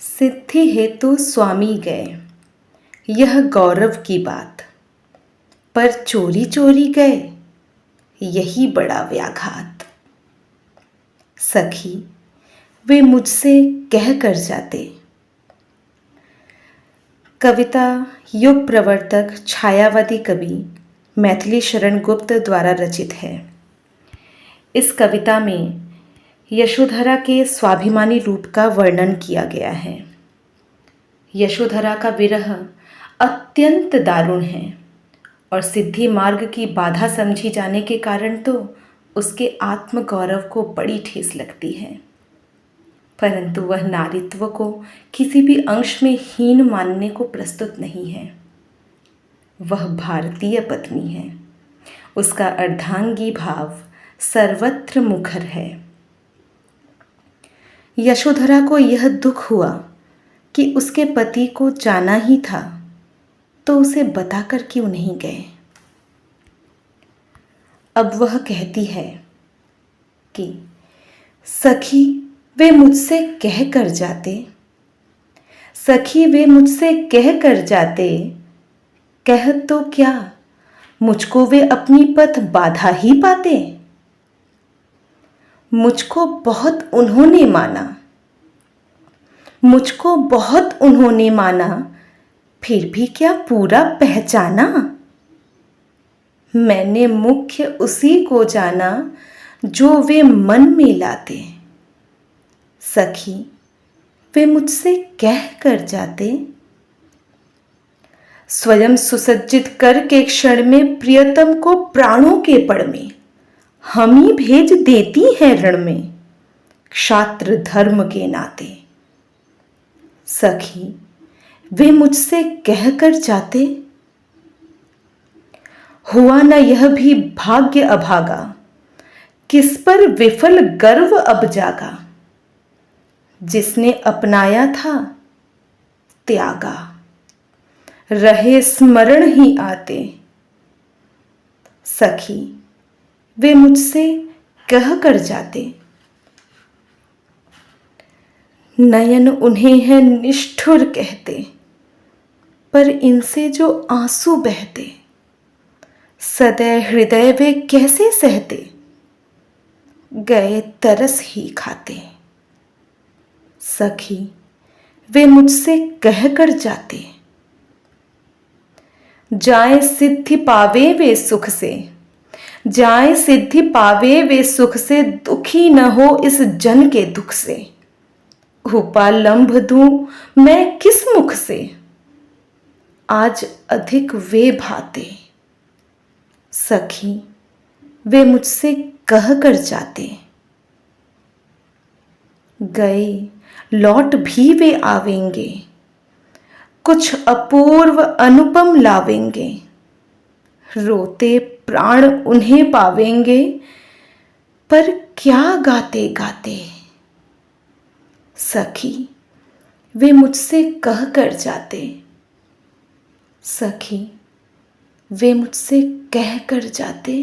सिद्धि हेतु स्वामी गए, यह गौरव की बात। पर चोरी चोरी गए, यही बड़ा व्याघात। सखी वे मुझसे कह कर जाते। कविता युग प्रवर्तक छायावादी कवि मैथिली शरण गुप्त द्वारा रचित है। इस कविता में यशोधरा के स्वाभिमानी रूप का वर्णन किया गया है। यशोधरा का विरह अत्यंत दारुण है और सिद्धि मार्ग की बाधा समझी जाने के कारण तो उसके आत्मगौरव को बड़ी ठेस लगती है, परंतु वह नारीत्व को किसी भी अंश में हीन मानने को प्रस्तुत नहीं है। वह भारतीय पत्नी है, उसका अर्धांगी भाव सर्वत्र मुखर है। यशोधरा को यह दुख हुआ कि उसके पति को जाना ही था, तो उसे बताकर क्यों नहीं गए। अब वह कहती है कि सखी वे मुझसे कह कर जाते, सखी वे मुझसे कह कर जाते, कह तो क्या मुझको वे अपनी पथ बाधा ही पाते। मुझको बहुत उन्होंने माना, मुझको बहुत उन्होंने माना, फिर भी क्या पूरा पहचाना। मैंने मुख्य उसी को जाना जो वे मन में लाते। सखी वे मुझसे कह कर जाते। स्वयं सुसज्जित करके क्षण में प्रियतम को प्राणों के पड़ में हम ही भेज देती हैं रण में, क्षात्र धर्म के नाते। सखी वे मुझसे कह कर जाते। हुआ न यह भी भाग्य अभागा, किस पर विफल गर्व अब जागा। जिसने अपनाया था त्यागा, रहे स्मरण ही आते। सखी वे मुझसे कह कर जाते। नयन उन्हें है निष्ठुर कहते, पर इनसे जो आंसू बहते, सदैव हृदय वे कैसे सहते। गए तरस ही खाते। सखी वे मुझसे कह कर जाते। जाए सिद्धि पावे वे सुख से, जाए सिद्धि पावे वे सुख से, दुखी न हो इस जन के दुख से। उपालंभ दूं मैं किस मुख से, आज अधिक वे भाते। सखी वे मुझसे कह कर जाते। गए लौट भी वे आवेंगे, कुछ अपूर्व अनुपम लावेंगे। रोते प्राण उन्हें पावेंगे, पर क्या गाते गाते। सखी वे मुझसे कह कर जाते। सखी वे मुझसे कह कर जाते।